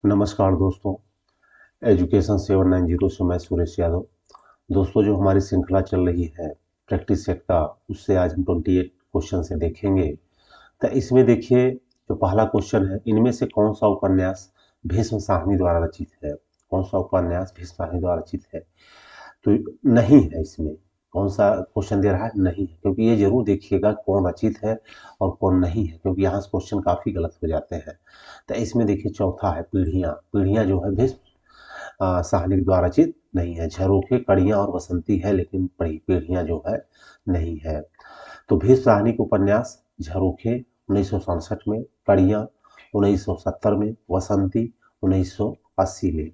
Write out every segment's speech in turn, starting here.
नमस्कार दोस्तों, एजुकेशन 790 से मैं सुरेश यादव। दोस्तों, जो हमारी श्रृंखला चल रही है प्रैक्टिस सेट का, उससे आज हम 28 क्वेश्चन से देखेंगे। तो इसमें देखिए, जो पहला क्वेश्चन है, इनमें से कौन सा उपन्यास भीष्म साहनी द्वारा रचित है? कौन सा उपन्यास भीष्म साहनी द्वारा रचित है? तो नहीं है इसमें। कौन सा क्वेश्चन दे रहा है? नहीं है, क्योंकि ये जरूर देखिएगा कौन रचित है और कौन नहीं है, क्योंकि यहाँ से क्वेश्चन काफी गलत हो जाते हैं। तो इसमें देखिए चौथा है पीढ़ियाँ। पीढ़ियाँ जो है भीष्म साहनी के द्वारा रचित नहीं है। झरोखे, कड़ियाँ और बसंती है, लेकिन पीढ़ियाँ जो है नहीं है। तो भीष्म साहनी का उपन्यास झरोखे 1967 में, कड़ियाँ 1970 में, बसंती 1980 में,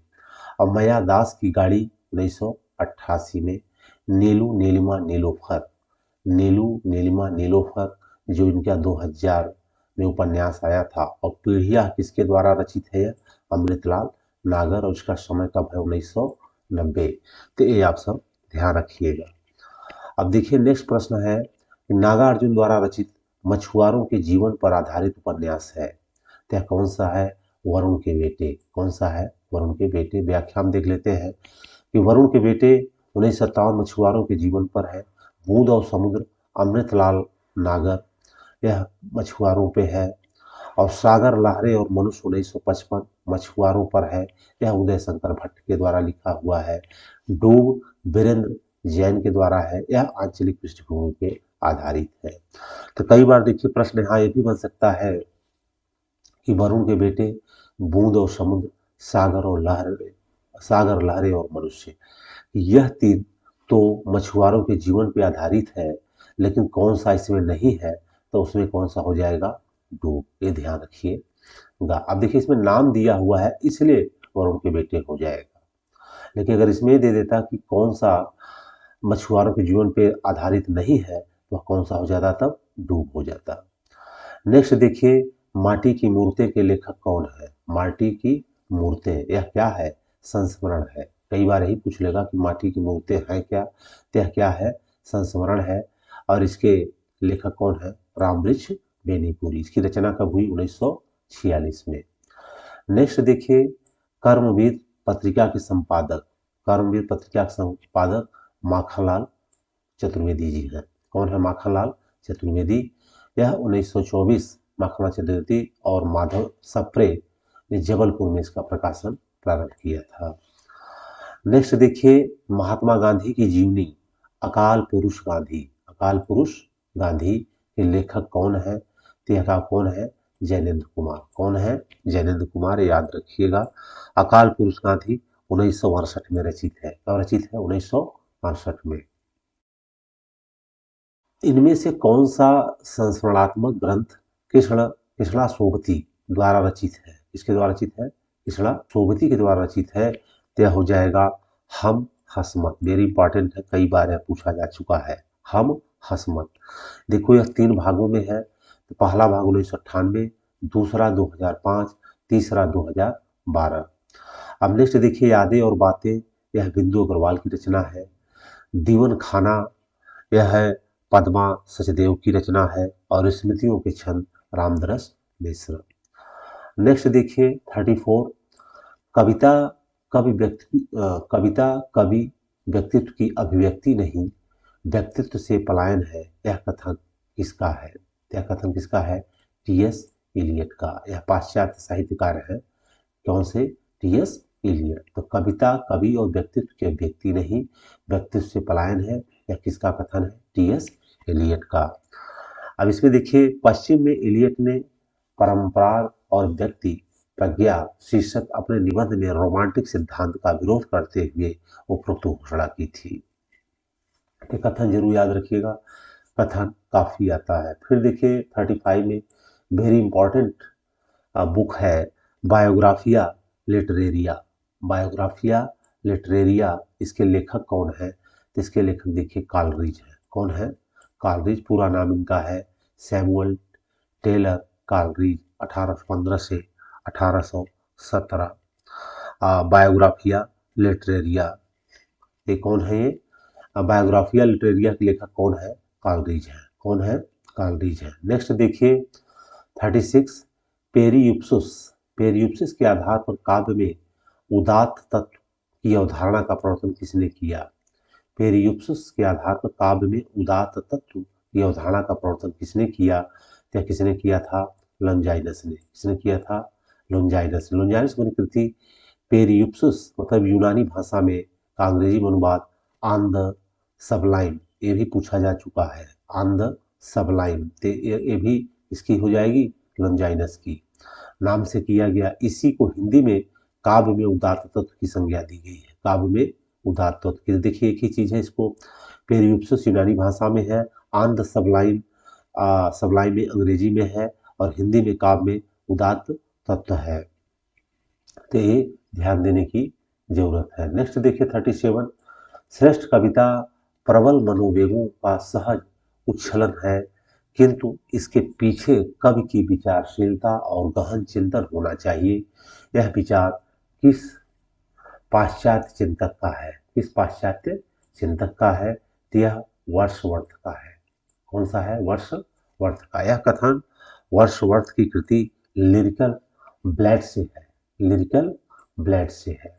और मया दास की गाड़ी 1988 में, नीलू नीलिमा नीलोफर, नीलू नीलिमा नीलोफर जो इनका 2000 में उपन्यास आया था। और पीढ़िया किसके द्वारा रचित है? अमृतलाल नागर, और उसका समय कब है? 1990। तो ये आप सब ध्यान रखिएगा। अब देखिए नेक्स्ट प्रश्न है कि नागार्जुन द्वारा रचित मछुआरों के जीवन पर आधारित उपन्यास है, तो यह कौन सा है? वरुण के बेटे। कौन सा है? वरुण के बेटे। व्याख्या हम देख लेते हैं कि वरुण के बेटे 1957 मछुआरों के जीवन पर है। बूंद और समुद्र अमृतलाल नागर, यह मछुआरों पे है। और सागर लहरे और मनुष्य 1955 मछुआरों पर है। यह उदय शंकर भट्ट के द्वारा लिखा हुआ है। डूब वीरेंद्र जैन के द्वारा है। यह आंचलिक पृष्ठभूमि पे आधारित है। तो कई बार देखिए प्रश्न यहाँ ये भी बन सकता है कि वरुण के बेटे, बूंद और समुद्र, सागर लहरे और मनुष्य, यह तीन तो मछुआरों के जीवन पे आधारित है, लेकिन कौन सा इसमें नहीं है? तो उसमें कौन सा हो जाएगा? डूब। ये ध्यान रखिएगा। अब देखिए इसमें नाम दिया हुआ है, इसलिए वरुण के बेटे हो जाएगा। लेकिन अगर इसमें दे देता कि कौन सा मछुआरों के जीवन पे आधारित नहीं है, तो कौन सा हो जाता? तब डूब हो जाता। नेक्स्ट देखिए, माटी की मूर्तें के लेखक कौन है? माटी की मूर्तें, यह क्या है? संस्मरण है। कई बार यही पूछ लेगा कि माटी की मूर्तें हैं क्या? तो यह क्या है? संस्मरण है। और इसके लेखक कौन है? रामवृक्ष बेनीपुरी। इसकी रचना कब हुई? 1946 में। नेक्स्ट देखिए, कर्मवीर पत्रिका के संपादक, कर्मवीर पत्रिका के संपादक माखनलाल चतुर्वेदी जी हैं। कौन है माखनलाल चतुर्वेदी? यह 1924 माखनलाल चतुर्वेदी और माधव सप्रे ने जबलपुर में इसका प्रकाशन प्रारंभ किया था। नेक्स्ट देखिए, महात्मा गांधी की जीवनी, अकाल पुरुष गांधी, अकाल पुरुष गांधी के लेखक कौन है? तो यह कौन है? जैनेन्द्र कुमार। कौन है? जैनेन्द्र कुमार, याद रखिएगा। अकाल पुरुष गांधी 1968 में रचित है। कब रचित है? 1968 में। इनमें से कौन सा संस्मरणात्मक ग्रंथ कृष्णा सोबती द्वारा रचित है? किसके द्वारा रचित है? कृष्णा सोबती के द्वारा रचित है। तो यह हो जाएगा हम हसमत। वेरी इंपॉर्टेंट है, कई बार यह पूछा जा चुका है। हम हसमत। देखो यह 3 भागों में है। तो पहला भाग 1998, दूसरा 2005, तीसरा 2012। अब नेक्स्ट देखिए, यादें और बातें, यह बिंदु अग्रवाल की रचना है। दीवन खाना, यह है पद्मा सचदेव की रचना है। और स्मृतियों के छंद रामदरस मिश्र। नेक्स्ट देखिए 34, कविता कवि व्यक्तित्व की अभिव्यक्ति नहीं, व्यक्तित्व से पलायन है। यह कथन किसका है? यह कथन किसका है? टी.एस. इलियट का। यह पाश्चात्य साहित्यकार है। कौन से? टी.एस. इलियट। तो कविता कवि और व्यक्तित्व की अभिव्यक्ति नहीं, व्यक्तित्व से पलायन है। यह किसका कथन है? टी.एस. इलियट का। अब इसमें देखिए, पश्चिम में इलियट ने परंपरा और व्यक्ति प्रज्ञा शीर्षक अपने निबंध में रोमांटिक सिद्धांत का विरोध करते हुए उपरोक्त घोषणा की थी। ये कथन जरूर याद रखिएगा, कथन काफी आता है। फिर देखिए 35 में वेरी इंपॉर्टेंट बुक है बायोग्राफिया लिटरेरिया। बायोग्राफिया लिटरेरिया, इसके लेखक कौन है? तो इसके लेखक देखिए कॉलरिज है। कौन है? कॉलरिज। पूरा नाम इनका है सैमुअल टेलर कॉलरिज। 1815 से 1817। बायोग्राफिया लिटरेरिया, ये कौन है? ये बायोग्राफिया लिटरेरिया के लेखक कौन है? कॉलरिज है। कौन है? कॉलरिज है। नेक्स्ट देखिए 36, पेरी यूप्सुस पेरियुपसिस के आधार पर काव्य में उदात्त तत्व की अवधारणा का प्रवर्तन किसने किया? पेरियुपसिस के आधार पर काव्य में उदात्त तत्व की अवधारणा का प्रवर्तन किसने किया? या किसने किया था? लॉन्जाइनस ने। किसने किया था? लॉन्जाइनस। लॉन्जाइनस की कृति पेरियुपसिस मतलब यूनानी भाषा में का अंग्रेजी में अनुवाद ऑन द सबलाइन, ये भी पूछा जा चुका है। ऑन द सबलाइन, तो ये भी इसकी हो जाएगी लॉन्जाइनस की नाम से किया गया। इसी को हिंदी में काव्य में उदात्त तत्व की संज्ञा दी गई है। काव्य में उदात्त तत्व की, देखिए एक ही चीज है, इसको पेरियुपसिस यूनानी भाषा में है, ऑन द सबलाइन सबलाइन में अंग्रेजी में है, और हिंदी में काव्य में उदात्त तत्व है। तो ये ध्यान देने की जरूरत है। नेक्स्ट देखिए 37, श्रेष्ठ कविता प्रबल मनोवेगों का सहज उच्छलन है, किंतु इसके पीछे कवि की विचारशीलता और गहन चिंतन होना चाहिए। यह विचार किस पाश्चात्य चिंतक का है? किस पाश्चात्य चिंतक का है? तो यह वर्ड्सवर्थ का है। कौन सा है? वर्ड्सवर्थ का। यह कथन वर्ड्सवर्थ की कृति लिरिकल ब्लैड से है। लिरिकल ब्लैड से है।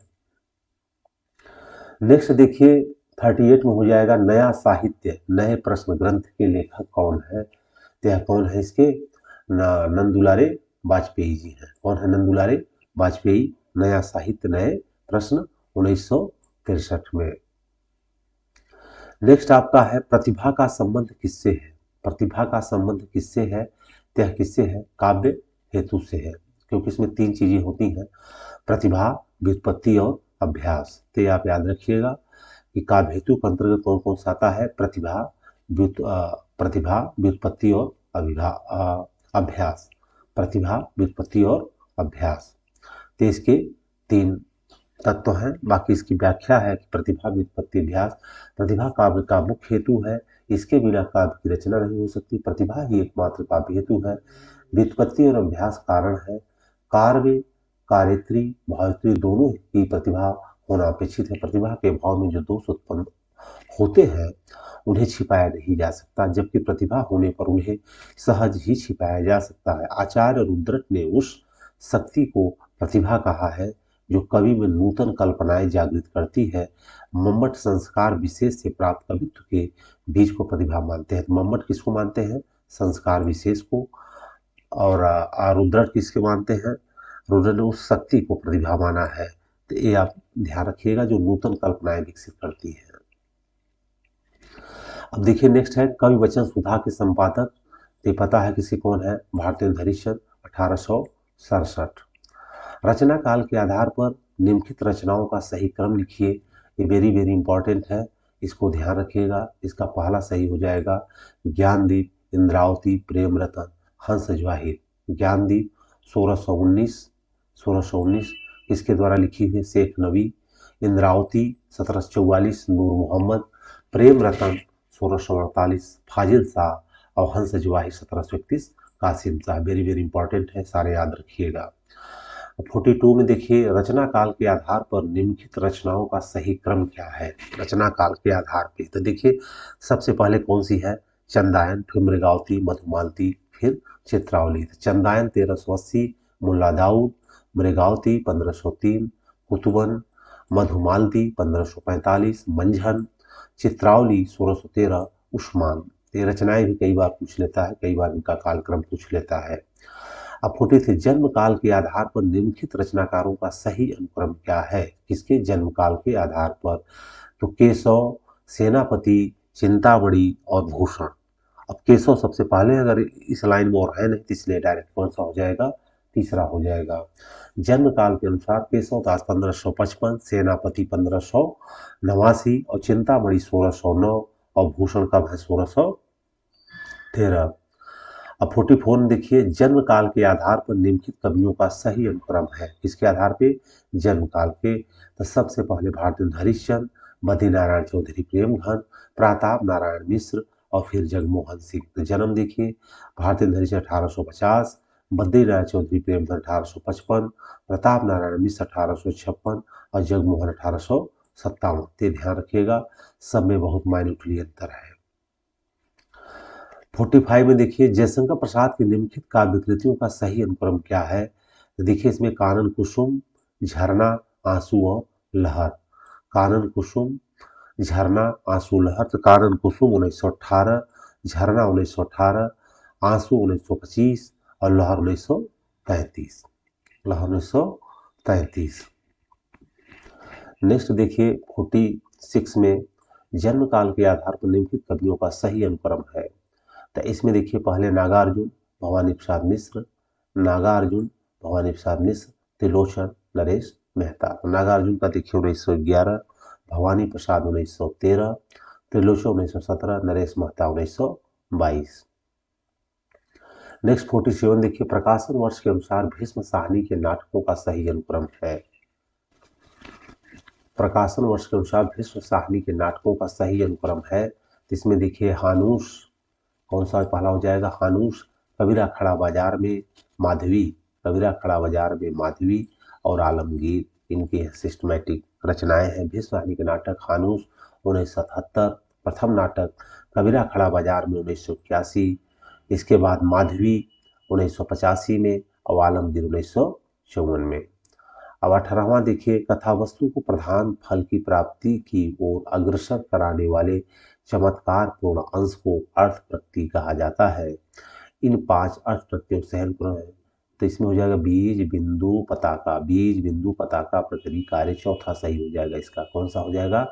नेक्स्ट देखिए 38 में हो जाएगा नया साहित्य नए प्रश्न ग्रंथ के लेखक कौन है? तो यह कौन है इसके? नंदुलारे वाजपेयी जी हैं। कौन है? नंदुलारे वाजपेयी। नया साहित्य नए प्रश्न 1963 में। नेक्स्ट आपका है प्रतिभा का संबंध किससे है? प्रतिभा का संबंध किससे है? तो यह किससे है? काव्य हेतु से है, क्योंकि इसमें तीन चीजें होती हैं, प्रतिभा, व्युत्पत्ति और अभ्यास। तो ये आप याद रखिएगा कि काव्य हेतु के अंतर्गत कौन कौन सा आता है? प्रतिभा, व्युत्पत्ति और अभ्यास। प्रतिभा, व्युत्पत्ति और अभ्यास, तो इसके तीन तत्व हैं। बाकी इसकी व्याख्या है कि प्रतिभा, व्युत्पत्ति, अभ्यास। प्रतिभा काव्य का मुख्य हेतु है, इसके बिना काव्य की रचना नहीं हो सकती। प्रतिभा ही एकमात्र काव्य हेतु है। व्युत्पत्ति और अभ्यास कारण है। कार्य, कार्यत्री, भावत्री दोनों की प्रतिभा होना अपेक्षित है। प्रतिभा के भाव में जो दोष उत्पन्न होते हैं उन्हें छिपाया नहीं जा सकता, जबकि प्रतिभा होने पर उन्हें सहज ही छिपाया जा सकता है। आचार्य रुद्रट ने उस शक्ति को प्रतिभा कहा है जो कवि में नूतन कल्पनाएं जागृत करती है। मम्मट संस्कार विशेष से प्राप्त कवित्व के बीज को प्रतिभा मानते हैं। मम्मट किसको मानते हैं? संस्कार विशेष को। और रुद्रट किसके मानते हैं? रुद्र ने उस शक्ति को प्रतिभा माना है। तो ये आप ध्यान रखिएगा जो नूतन कल्पनाएं विकसित करती है। अब देखिए नेक्स्ट है कवि वचन सुधा के संपादक, ये पता है किसी कौन है? भारतेंदु हरिश्चंद्र 1867। रचना काल के आधार पर निम्नलिखित रचनाओं का सही क्रम लिखिए। ये वेरी वेरी इंपॉर्टेंट है, इसको ध्यान रखिएगा। इसका पहला सही हो जाएगा ज्ञानदीप, इंद्रावती, प्रेम रतन, हंस ज्वाहिर। ज्ञानदीप 1619 इसके द्वारा लिखी हुई शेख नबी। इंद्रावती 1744 नूर मोहम्मद। प्रेम रतन 1648 फाजिल शाह। और हंस ज्वाहिर 1731 Qasim Shah. Very very important है, सारे याद रखिएगा। 42 में देखिए रचना काल के आधार पर निम्नलिखित रचनाओं का सही क्रम क्या है? रचना काल के आधार पे तो देखिए सबसे पहले कौन सी है? चंदायन, फिर मृगावती, मधुमालती, फिर चित्रावली। चंदायन 1380, मुल्ला दाऊद। मृगावती 1503, कुतुबन। मधुमालती 1545, मंझन। चित्रावली 1613, उस्मान। ये रचनाएं भी कई बार पूछ लेता है, कई बार इनका कालक्रम पूछ लेता है। अब 43 जन्म काल के आधार पर निम्नलिखित रचनाकारों का सही अनुक्रम क्या है? किसके जन्म काल के आधार पर? तो केशव, सेनापति, चिंतामणि और भूषण। अब केशव सबसे पहले, अगर इस लाइन में और है नहीं तो इसलिए डायरेक्ट कौन सा हो जाएगा? तीसरा हो जाएगा। जन्म काल के अनुसार केशव दास 1555, सेनापति 1589 और चिंतामणि 1609 और भूषण कब है? 1613। अब 44 में देखिए जन्म काल के आधार पर निम्नलिखित कवियों का सही अनुक्रम है। किसके आधार पे? जन्म काल के। तो सबसे पहले भारतेंदु हरिश्चंद्र, बद्रीनारायण चौधरी प्रेमघन, प्रताप नारायण मिश्र और फिर जगमोहन सिंह। तो जन्म देखिए भारतेंदु हरिश्चंद्र 1850, बद्रीनारायण चौधरी प्रेमघन 1855, प्रताप नारायण मिश्र 1856 और जगमोहन 1857। तो ध्यान रखिएगा सब में बहुत माइन्यूटली अंतर है। 45 में देखिए जयशंकर प्रसाद की निम्नलिखित काव्य कृतियों का सही अनुक्रम क्या है? तो देखिए इसमें कानन कुसुम, झरना, आंसू और लहर। कानन कुसुम, झरना, आंसू, लहर। तो कानन कुसुम 1918, झरना 1918, आंसू 1925 और लहर 1935। लहर 1935। नेक्स्ट देखिए 46 में जन्म काल के आधार पर निम्नलिखित कवियों का सही अनुक्रम है। तो इसमें देखिए पहले नागार्जुन, भवानी प्रसाद मिश्र, नागार्जुन, भवानी प्रसाद मिश्र, त्रिलोचन, नरेश मेहता। नागार्जुन का देखिए 1911, भवानी प्रसाद 1913, त्रिलोचन 1917, नरेश मेहता 1922। नेक्स्ट 47 देखिए प्रकाशन वर्ष के अनुसार भीष्म साहनी के नाटकों का सही अनुक्रम है। प्रकाशन वर्ष के अनुसार भीष्म साहनी के नाटकों का सही अनुक्रम है। इसमें देखिए हानूस, कौन सा पहला हो जाएगा? हानूस, कबीरा खड़ा बाजार में माधवी, कबीरा खड़ा बाजार में माधवी और आलमगीर, इनकी सिस्टमैटिक रचनाएं हैं। भीष्म साहनी के नाटक हानूस 1977, प्रथम नाटक कबीरा खड़ा बाजार में 1981, इसके बाद माधवी 1985 में और आलमगीर 1954 में। अब 18वां देखिए कथा वस्तु को प्रधान फल की प्राप्ति की ओर अग्रसर कराने वाले चमत्कार पूर्ण अंश को अर्थ प्रकृति कहा जाता है। इन 5 अर्थ प्रत्ययों से अनुक्रम है। तो इसमें हो जाएगा बीज, बिंदु, पताका। बीज, बिंदु, पताका, प्रकृति, कार्य। चौथा सही हो जाएगा इसका। कौन सा हो जाएगा?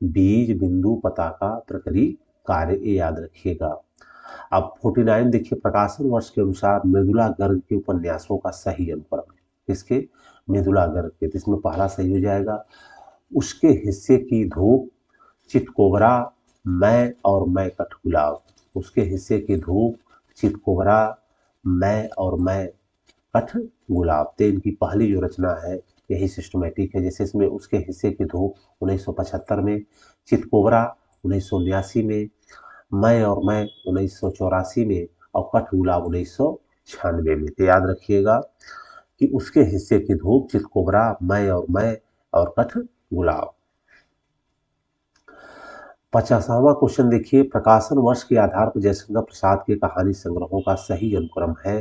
बीज, बिंदु, पताका, प्रकृति, कार्य। ये याद रखिएगा। अब 49 देखिए प्रकाशन वर्ष के अनुसार मृदुला गर्ग के उपन्यासों का सही अनुक्रम। किसके? मृदुला गर्ग के। तो इसमें पहला सही हो जाएगा उसके हिस्से की धूप, चितकोबरा, मैं और मैं कठगुलाब। उसके हिस्से की धूप, चितकोबरा, मैं और मैं कठगुलाब। तो इनकी पहली जो रचना है यही सिस्टमैटिक है। जैसे इसमें उसके हिस्से की धूप 1975 में, चितकोबरा 1989 में, मैं और मैं 1984 में और कठगुलाब 1996 में। तो याद रखिएगा कि उसके हिस्से की धूप, चितकोबरा, मैं और कठगुलाब। 50वां क्वेश्चन देखिए प्रकाशन वर्ष के आधार पर जयशंकर प्रसाद के कहानी संग्रहों का सही अनुक्रम है।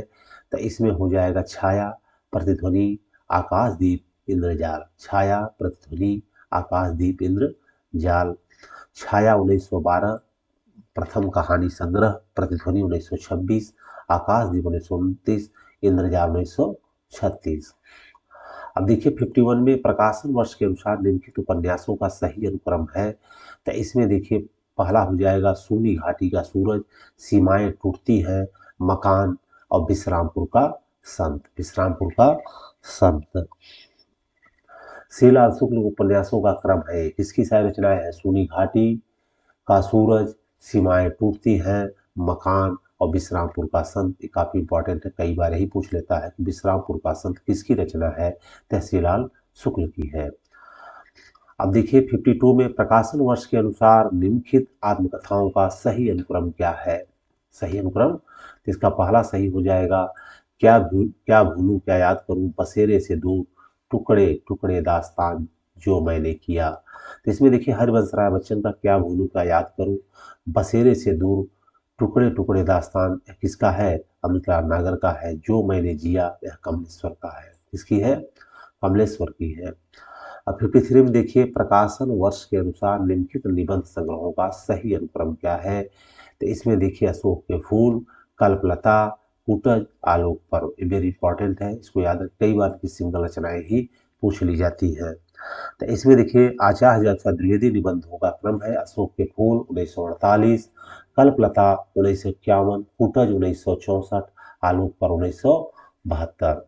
तो इसमें हो जाएगा छाया, प्रतिध्वनि, आकाशदीप, इंद्रजाल। छाया, प्रतिध्वनि, आकाशदीप, इंद्रजाल। छाया 1912 प्रथम कहानी संग्रह, प्रतिध्वनि 1926, आकाशदीप 1929, इंद्रजाल 1936। अब देखिए 51 में प्रकाशन वर्ष के अनुसार निम्नलिखित उपन्यासों का सही अनुक्रम है। तो इसमें देखिए पहला हो जाएगा सूनी घाटी का सूरज, सीमाएं टूटती हैं, मकान और विश्रामपुर का संत। विश्रामपुर का संत। श्रीलाल शुक्ल उपन्यासों का क्रम है। किसकी सारी रचनाएं हैं? सूनी घाटी का सूरज, सीमाएं टूटती हैं, मकान और विश्रामपुर का संत। ये काफी इंपॉर्टेंट है, कई बार यही पूछ लेता है कि विश्रामपुर का संत किसकी रचना है? तहसीलाल शुक्ल की है। अब देखिए 52 में प्रकाशन वर्ष के अनुसार निम्नलिखित आत्मकथाओं का सही अनुक्रम क्या है? सही अनुक्रम, तो इसका पहला सही हो जाएगा क्या भूलूं क्या याद करूं, बसेरे से दूर, टुकड़े टुकड़े दास्तान जो मैंने किया। तो इसमें देखिए हरिवंश राय बच्चन का क्या भूलूं क्या याद करूं, बसेरे से दूर, टुकड़े टुकड़े दास्तान किसका है? अमृतलाल नागर का है। जो मैंने जिया यह कमलेश्वर का है। किसकी है? कमलेश्वर की है। अब 53 में देखिए प्रकाशन वर्ष के अनुसार निम्नलिखित निबंध संग्रहों का सही अनुक्रम क्या है? तो इसमें देखिए अशोक के फूल, कल्पलता, कूटज, आलोक पर्व। ये वेरी इंपॉर्टेंट है, इसको याद रखें। कई बार की सिंगल रचनाएं ही पूछ ली जाती हैं। तो इसमें देखिए आचार्य जगत द्विवेदी निबंधों का क्रम है। अशोक के फूल 1948, कल्पलता 1951, कूटज 1964, आलोक पर्व 1972।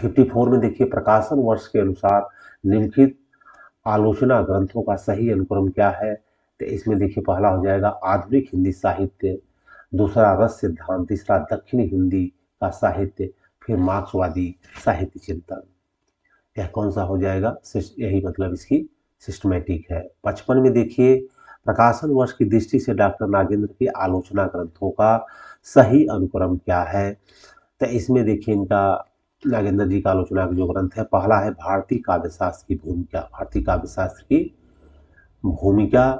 54 में देखिए प्रकाशन वर्ष के अनुसार निम्नलिखित आलोचना ग्रंथों का सही अनुक्रम क्या है? तो इसमें देखिए पहला हो जाएगा आधुनिक हिंदी साहित्य, दूसरा रस सिद्धांत, तीसरा दक्षिणी हिंदी का साहित्य, फिर मार्क्सवादी साहित्य चिंतन। यह कौन सा हो जाएगा? यही मतलब इसकी सिस्टमैटिक है। 55 में देखिए प्रकाशन वर्ष की दृष्टि से डॉक्टर नागेंद्र के आलोचना ग्रंथों का सही अनुक्रम क्या है? तो इसमें देखिए इनका नागेंद्र जी का आलोचना का जो ग्रंथ है, पहला है भारतीय काव्यशास्त्र की भूमिका। भारतीय काव्यशास्त्र की भूमिका,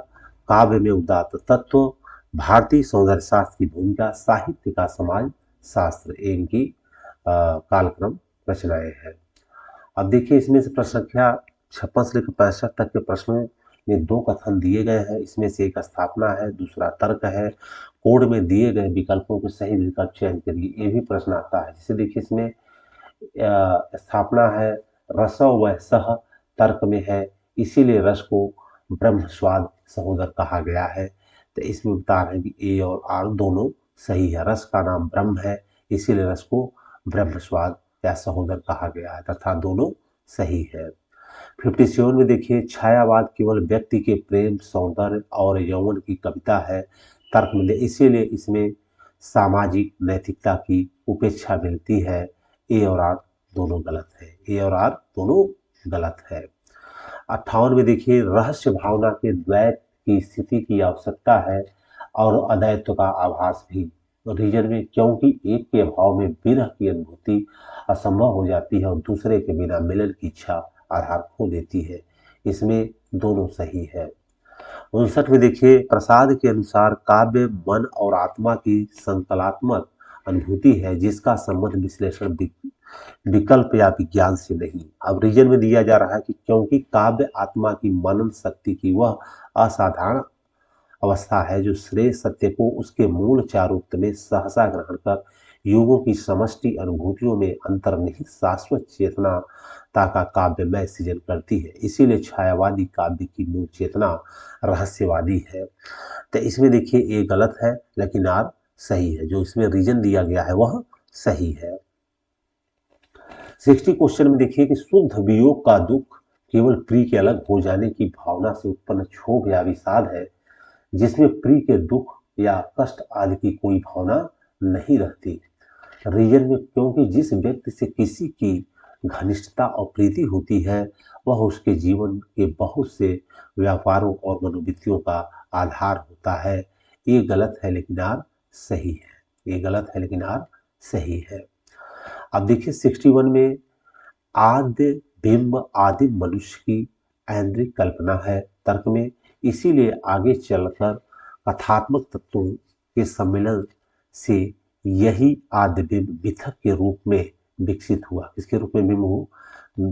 काव्य में उदात्त तत्व, भारतीय सौंदर्य शास्त्र की भूमिका, साहित्य का समाज शास्त्र। इनकी कालक्रम रचनाएं हैं। अब देखिए इसमें से प्रश्न संख्या 56 से लेकर 65 तक के प्रश्नों में दो कथन दिए गए हैं। इसमें से एक स्थापना है, दूसरा तर्क है। कोड में दिए गए विकल्पों के सही विकल्प चयन करिए, ये भी प्रश्न आता है। जैसे देखिए इसमें स्थापना है रसव व सह, तर्क में है इसीलिए रस को ब्रह्म स्वाद सहोदर कहा गया है। तो इसमें उत्तर है कि ए और आर दोनों सही है। रस का नाम ब्रह्म है, इसीलिए रस को ब्रह्म स्वाद या सहोदर कहा गया है, तथा दोनों सही है। 57 में देखिए छायावाद केवल व्यक्ति के प्रेम, सौंदर्य और यौवन की कविता है। तर्क में इसीलिए इसमें सामाजिक नैतिकता की उपेक्षा मिलती है। ए और आर दोनों गलत है, ए और आर दोनों गलत है। 58 में देखिए रहस्य भावना के द्वैत की स्थिति की आवश्यकता है और अद्वैत का आभास भी। रीजन में क्योंकि एक के अभाव में विरह की अनुभूति असंभव हो जाती है और दूसरे के बिना मिलन की इच्छा आधार खो देती है। इसमें दोनों सही है। 59 में देखिए प्रसाद के अनुसार काव्य मन और आत्मा की संकलात्मक अनुभूति है जिसका संबंध विश्लेषण विकल्प या विज्ञान से नहीं। अब रीजन में दिया जा रहा है कि क्योंकि काव्य आत्मा की मनन शक्ति की वह असाधारण अवस्था है जो श्रेय सत्य को उसके मूल चारुत्व में सहसा ग्रहण कर युगों की समष्टि अनुभूतियों में अंतर्निहित शाश्वत चेतना का काव्यमय सृजन करती है। इसीलिए छायावादी काव्य की मूल चेतना रहस्यवादी है। तो इसमें देखिए ए गलत है लेकिन आर सही है। जो इसमें रीजन दिया गया है वह सही है। 60 क्वेश्चन में देखिए कि शुद्ध वियोग का दुख केवल प्रिय के अलग हो जाने की भावना से उत्पन्न क्षोभ या विषाद है, जिसमें प्रिय के दुख या कष्ट आदि की कोई भावना नहीं रहती। रीजन में क्योंकि जिस व्यक्ति से किसी की घनिष्ठता और प्रीति होती है वह उसके जीवन के बहुत से व्यापारों और मनोवृत्तियों का आधार होता है। ये गलत है लेकिन आर सही है। ये गलत है लेकिन आर सही है। अब देखिए 61 में आद्य बिंब आदिम मनुष्य की ऐन्द्रिक कल्पना है। तर्क में इसीलिए आगे चलकर कथात्मक तत्वों के सम्मेलन से यही आद्य बिंब मिथक के रूप में विकसित हुआ। किसके रूप में बिंब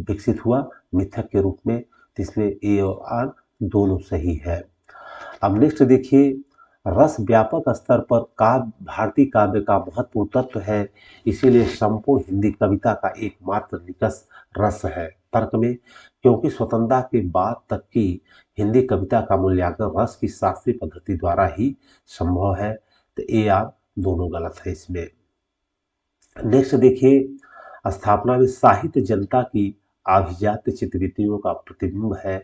विकसित हुआ? मिथक के रूप में। जिसमें ए और आर दोनों सही है। अब नेक्स्ट देखिए रस व्यापक स्तर पर काव्य भारतीय काव्य का महत्वपूर्ण तत्व है, इसीलिए संपूर्ण हिंदी कविता का एकमात्र निकष रस है। तर्क में क्योंकि स्वतंत्रता के बाद तक की हिंदी कविता का मूल्यांकन रस की शास्त्रीय पद्धति द्वारा ही संभव है। तो ए आर दोनों गलत है इसमें। नेक्स्ट देखिए स्थापना में साहित्य जनता की अभिजात्य चित्तवृत्तियों का प्रतिबिंब है।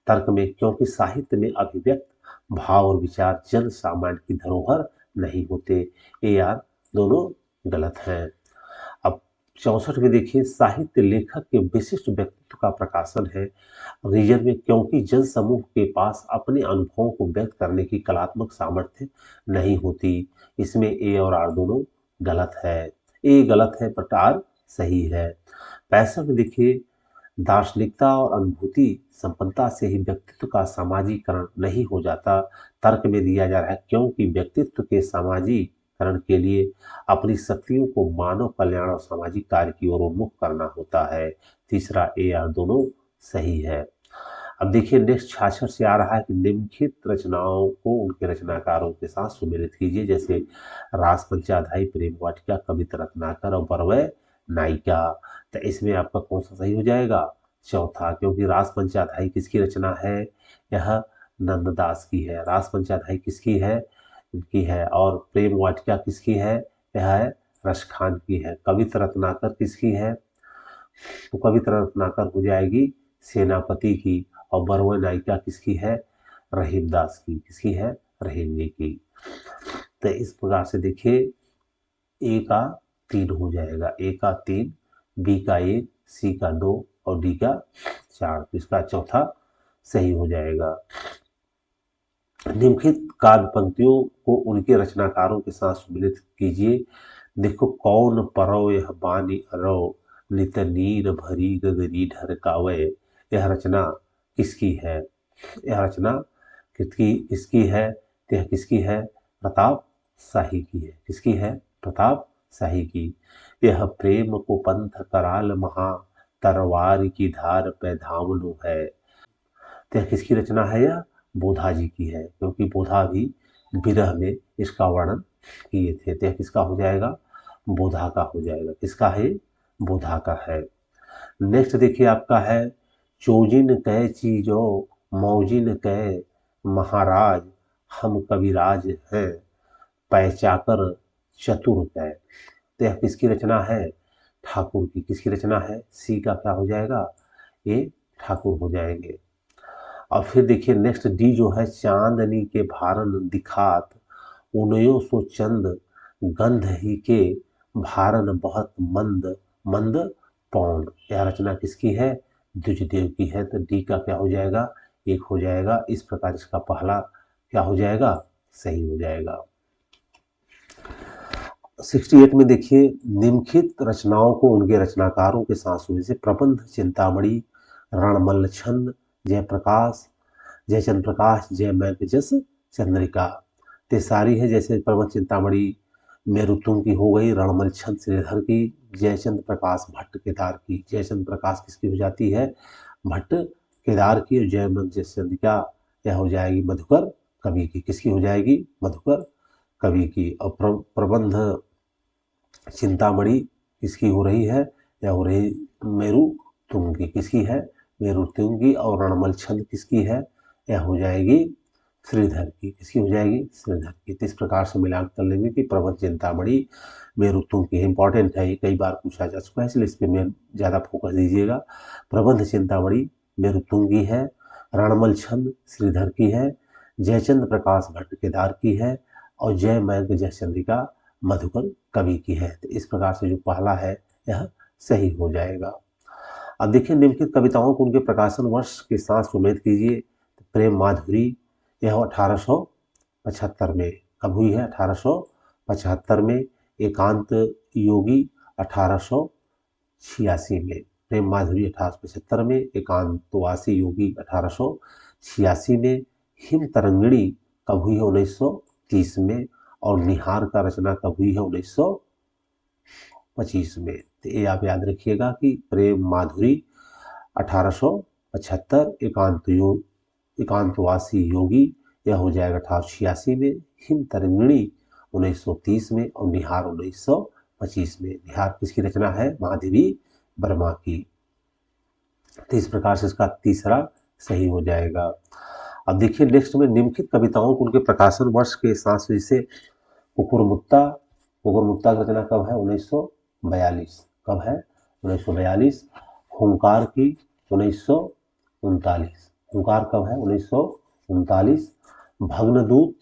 तर्क में क्योंकि साहित्य में अभिव्यक्त भाव और विचार जन सामान्य की धरोहर नहीं होते। ए आर दोनों गलत हैं। अब 64 में देखिए साहित्य लेखक के विशिष्ट व्यक्तित्व का प्रकाशन है। रीजन में क्योंकि जन समूह के पास अपने अनुभवों को व्यक्त करने की कलात्मक सामर्थ्य नहीं होती। इसमें ए और आर दोनों गलत है। ए गलत है बट आर सही है। 65 में देखिए दार्शनिकता और अनुभूति संपन्नता से ही व्यक्तित्व का सामाजिकरण नहीं हो जाता। तर्क में दिया जा रहा है क्योंकि व्यक्तित्व के सामाजिकरण के लिए अपनी शक्तियों को मानव कल्याण और सामाजिक कार्य की ओर उन्मुख करना होता है। तीसरा ए आर दोनों सही है। अब देखिए नेक्स्ट 66 से आ रहा है कि निम्नलिखित रचनाओं को उनके रचनाकारों के साथ सुमेलित कीजिए। जैसे रास पंचाध्यायी, प्रेम वाटिका, कविता रत्नाकर और बरवै नायिका। तो इसमें आपका कौन सा सही हो जाएगा? चौथा, क्योंकि रास पंचाध्यायी किसकी रचना है? यह नंददास की है। रास पंचाध्यायी किसकी है? इनकी है। और प्रेम वाटिका किसकी है? यह है रसखान की है। कविता रत्नाकर किसकी है? तो कविता रत्नाकर हो जाएगी सेनापति की। और बरवै नायिका किसकी है? रहीमदास की। किसकी है? रहीम जी की। तो इस प्रकार से देखिए ए का 3 हो जाएगा। ए का 3, बी का 1, सी का 2 और डी का 4। तो इसका चौथा सही हो जाएगा। निम्नलिखित काव्य पंक्तियों को उनके रचनाकारों के साथ सम्मिलित कीजिए। देखो कौन परौ यह बानी अरौ नित नीर भरी गगरी ढरकावे। यह रचना किसकी है? यह रचना इसकी है। तो यह किसकी है? प्रताप शाही की है। किसकी है? प्रताप सही की। यह प्रेम को पंथ कराल महा, तरवार की धार पे धामनु है। तो यह किसकी रचना है? यह बोधा जी की है, क्योंकि बोधा भी विरह में इसका वर्णन किए थे। तो यह किसका हो जाएगा? बोधा का हो जाएगा। किसका है? बोधा का है। नेक्स्ट देखिए आपका है, चोजिन कै चीजो मौजिन कै महाराज, हम कविराज हैं पैचाकर चतुर कै। तो यह किसकी रचना है? ठाकुर की। किसकी रचना है? सी का क्या हो जाएगा? ये ठाकुर हो जाएंगे। और फिर देखिए नेक्स्ट डी जो है, चांदनी के भारन दिखात, उनयो सो चंद गंध ही के भारन बहुत मंद मंद पौन। यह रचना किसकी है? द्विजदेव की है। तो डी का क्या हो जाएगा? एक हो जाएगा। इस प्रकार इसका पहला क्या हो जाएगा? सही हो जाएगा। 68 में देखिए, निम्नलिखित रचनाओं को उनके रचनाकारों के साथ सुने से प्रबंध चिंतामणि, रणमल छंद, जयप्रकाश, जयचंद्र प्रकाश, जय मैगजस चंद्रिका। ते सारी है, जैसे प्रबंध चिंतामणि मेरुतुंग की हो गई, रणमल छंद श्रीधर की, जयचंद्र प्रकाश भट्ट केदार की। जयचंद्र प्रकाश किसकी हो जाती है? भट्ट केदार की। और जय मैगजस चंद्रिका यह हो जाएगी मधुकर कवि की। किसकी हो जाएगी? मधुकर कवि की। और प्रबंध चिंतामणि किसकी हो रही है? यह हो रही मेरु तुंग की। किसकी है? मेरु तुंग की। और रणमल छंद किसकी है? यह हो जाएगी श्रीधर की। किसकी हो जाएगी? श्रीधर की। तो इस प्रकार से मिलान कर लेंगे कि प्रबंध चिंतामणि मेरु तुंग की। इंपॉर्टेंट है, ये कई बार पूछा जा चुका है, इसलिए इस पर मैं ज़्यादा फोकस दीजिएगा। प्रबंध चिंतामणि मेरु तुंग की है, रणमल छंद श्रीधर की है, जयचंद्र प्रकाश भट्ट केदार की है, और जय मैगजस चंद्रिका मधुकर कवि की है। तो इस प्रकार से जो पहला है यह सही हो जाएगा। अब देखिए, निम्नलिखित कविताओं को उनके प्रकाशन वर्ष के साथ सुमेलित कीजिए। प्रेम माधुरी यह 1875 में। कब हुई है? 1875 में। एकांत योगी 1886 में। प्रेम माधुरी 1875 में, एकांतवासी योगी 1886 में। हिम तरंगिणी कब हुई है? 1930 में। और निहार का रचना कब हुई है? 1925 में। तो ये आप याद रखिएगा कि प्रेम माधुरी 1875, एकांतवासी योगी यह हो जाएगा 1886 में, हिम तरंगिणी 1930 में, और निहार 1925 में। निहार किसकी रचना है? महादेवी वर्मा की। तो इस प्रकार से इसका तीसरा सही हो जाएगा। अब देखिए नेक्स्ट में, निम्नलिखित कविताओं को उनके प्रकाशन वर्ष के साथ जैसे कुकुरमुत्ता की रचना कब है? 1942। कब है? 1942। हुंकार की 1939। हुंकार कब है? 1939। भग्नदूत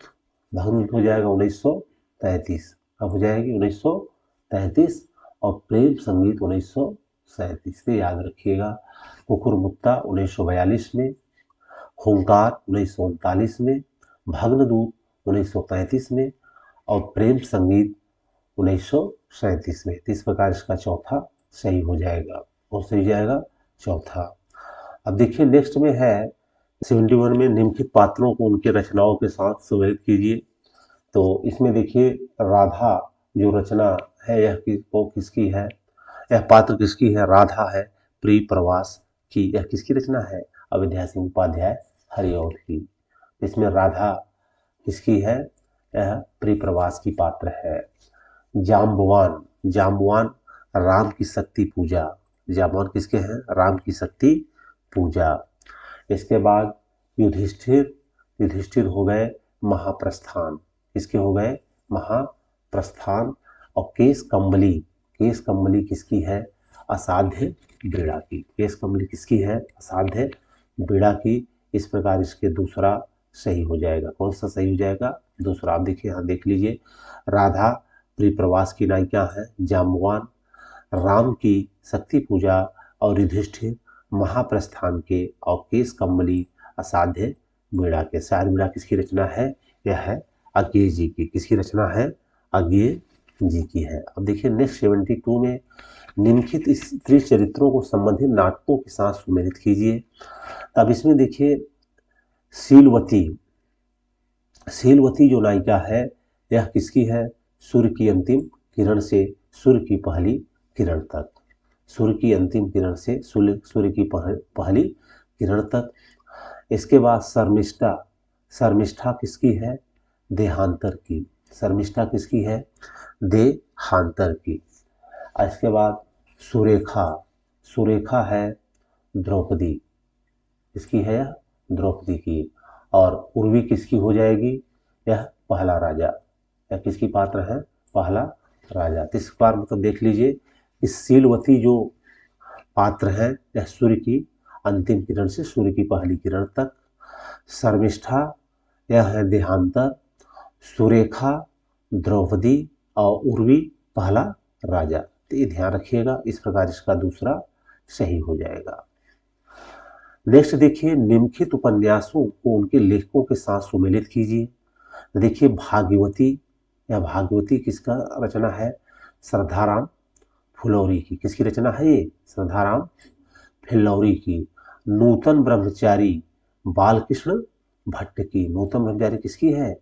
हो जाएगा 1933। कब हो जाएगी? 1933। और प्रेम संगीत 1937 से याद रखिएगा। कुकुरमुत्ता 1942 में, हुंकार 1939 में, भग्नदूत 1933 में, और प्रेम संगीत 1937 में। इस प्रकार इसका चौथा सही हो जाएगा। और सही जाएगा चौथा। अब देखिए नेक्स्ट में है 71 में, निम्नलिखित पात्रों को उनके रचनाओं के साथ सुमेलित कीजिए। तो इसमें देखिए, राधा जो रचना है यह किसकी है? यह पात्र किसकी है? राधा है प्रिय प्रवास की। यह किसकी रचना है? अविद्या सिंह उपाध्याय हरिऔध की। इसमें राधा किसकी है? यह प्रिय प्रवास की पात्र है। जाम्बवान राम की शक्ति पूजा। जाम्बवान किसके हैं? राम की शक्ति पूजा। इसके बाद युधिष्ठिर हो गए महाप्रस्थान। किसके हो गए? महाप्रस्थान। और केस कम्बली किसकी है? असाध्य बीड़ा की। केस कम्बली किसकी है? असाध्य बीड़ा की। इस प्रकार इसके दूसरा सही हो जाएगा। कौन सा सही हो जाएगा? दूसरा। आप देखिए, यहाँ देख लीजिए, राधा प्रिय प्रवास की नायिका है, जाम्बवान राम की शक्ति पूजा, और युधिष्ठिर महाप्रस्थान के, और केस कम्बली असाध्य बीड़ा के। शायद बीड़ा किसकी रचना है? यह है अज्ञेय जी की। किसकी रचना है? अज्ञेय जी की है। अब देखिए नेक्स्ट 72 में, निम्नलिखित स्त्री चरित्रों को संबंधित नाटकों के साथ सुमेलित कीजिए। अब इसमें देखिए, शीलवती जो नायिका है यह किसकी है? सूर्य की अंतिम किरण से सूर्य की पहली किरण तक, सूर्य की अंतिम किरण से सूर्य की पहली किरण तक। इसके बाद शर्मिष्ठा, शर्मिष्ठा किसकी है? देहांतर की। शर्मिष्ठा किसकी है? देहांतर की। इसके बाद सुरेखा, सुरेखा है द्रौपदी, किसकी है? यह द्रौपदी की। और उर्वी किसकी हो जाएगी? यह पहला राजा, यह किसकी पात्र है? पहला राजा। तो इस बार मतलब देख लीजिए, इस शीलवती जो पात्र है यह सूर्य की अंतिम किरण से सूर्य की पहली किरण तक। शर्मिष्ठा यह है देहांतर, सुरेखा द्रौपदी और उर्वी पहला राजा। तो ये ध्यान रखिएगा, इस प्रकार इसका दूसरा सही हो जाएगा। नेक्स्ट देखिए, निम्नलिखित उपन्यासों को उनके लेखकों के साथ सुमेलित कीजिए। देखिए भाग्यवती, यह भाग्यवती किसका रचना है? श्रद्धाराम फुलौरी की। किसकी रचना है ये? श्रद्धाराम फिल्लौरी की। नूतन ब्रह्मचारी बालकृष्ण भट्ट की। नूतन ब्रह्मचारी किसकी है?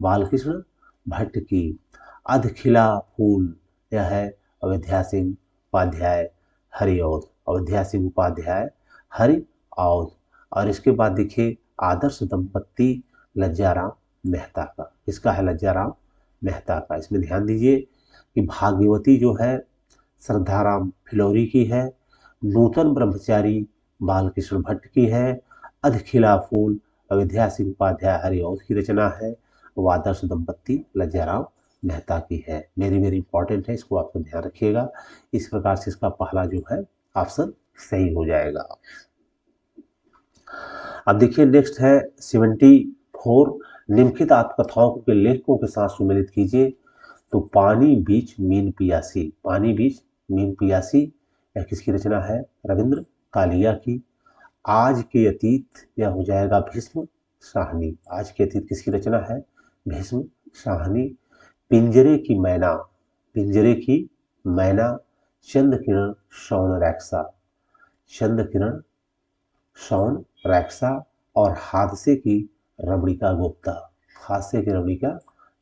बालकृष्ण भट्ट की। अधखिला फूल, यह है अयोध्या सिंह उपाध्याय हरिऔध, अयोध्या सिंह उपाध्याय हरिऔध। और इसके बाद देखिए आदर्श दंपत्ति लज्जाराम मेहता का। किसका है? लज्जाराम मेहता का। इसमें ध्यान दीजिए कि भाग्यवती जो है श्रद्धाराम फिल्लौरी की है, नूतन ब्रह्मचारी बालकृष्ण भट्ट की है, अधखिला फूल अयोध्या सिंह उपाध्याय हरिऔध की रचना है, वो आदर्श दंपत्ति लज्जाराम मेहता की है। वेरी वेरी इंपॉर्टेंट है, इसको आपको ध्यान रखिएगा। इस प्रकार से इसका पहला जो है ऑप्शन सही हो जाएगा। अब देखिए नेक्स्ट है 74, निम्नलिखित आत्मकथाओं के लेखकों के साथ सुमेलित कीजिए। तो पानी बीच मीन पियासी, पानी बीच मीन पियासी यह किसकी रचना है? रविंद्र कालिया की। आज के अतीत यह हो जाएगा भीष्म साहनी। आज के अतीत किसकी रचना है? भीष्म साहनी। पिंजरे की मैना, पिंजरे की मैना चंद्र किरण शौन रैक्सा, चंद्र किरण शौन रैक्सा। और हादसे की रमणिका गुप्ता, हादसे की रमणिका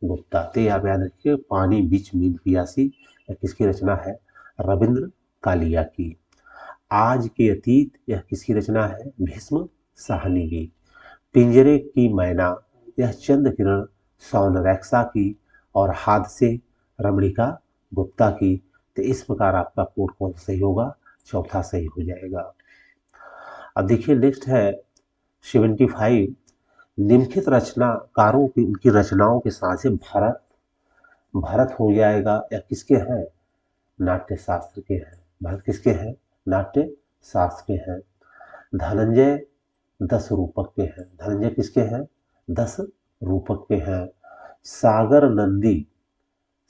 गुप्ता। तो आप याद रखिए, पानी बीच मीन पियासी यह किसकी रचना है? रविंद्र कालिया की। आज के अतीत यह किसकी रचना है? भीष्म साहनी की। पिंजरे की मैना यह चंद्र किरण सौनरैक्सा की। और हादसे रमणिका गुप्ता की। तो इस प्रकार आपका कोड कौन सही होगा? चौथा सही हो जाएगा। अब देखिए नेक्स्ट है 75, निम्नलिखित रचनाकारों की उनकी रचनाओं के साथ से भरत, भरत हो जाएगा या किसके हैं? नाट्य शास्त्र के हैं। भरत किसके हैं? नाट्य शास्त्र के हैं। धनंजय 10 रूपक के हैं। धनंजय किसके हैं? 10 रूपक के हैं। सागर नंदी,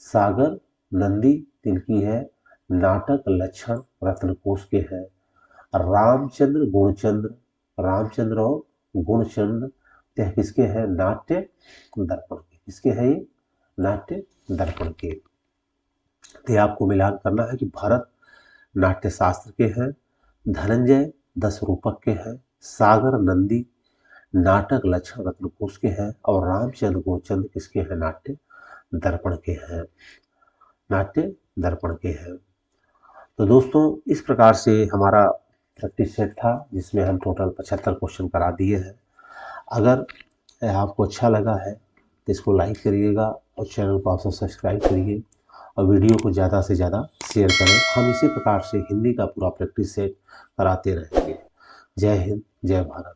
सागर नंदी तिनकी है नाटक लक्षण रत्नकोश के हैं। रामचंद्र गुणचंद्र, रामचंद्र और गुणचंद्र यह किसके हैं? नाट्य दर्पण के। किसके हैं ये? नाट्य दर्पण के। तो आपको मिलान करना है कि भरत नाट्य शास्त्र के हैं, धनंजय 10 रूपक के हैं, सागर नंदी नाटक लक्षण रत्नकोश के हैं, और रामचंद्र गुणचंद्र किसके हैं? नाट्य दर्पण के हैं, नाट्य दर्पण के हैं। तो दोस्तों इस प्रकार से हमारा प्रैक्टिस सेट था, जिसमें हम टोटल 75 क्वेश्चन करा दिए हैं। अगर आपको अच्छा लगा है तो इसको लाइक करिएगा और चैनल को आप सब्सक्राइब करिए और वीडियो को ज़्यादा से ज़्यादा शेयर करें। हम इसी प्रकार से हिंदी का पूरा प्रैक्टिस सेट कराते रहेंगे। जय हिंद, जय भारत।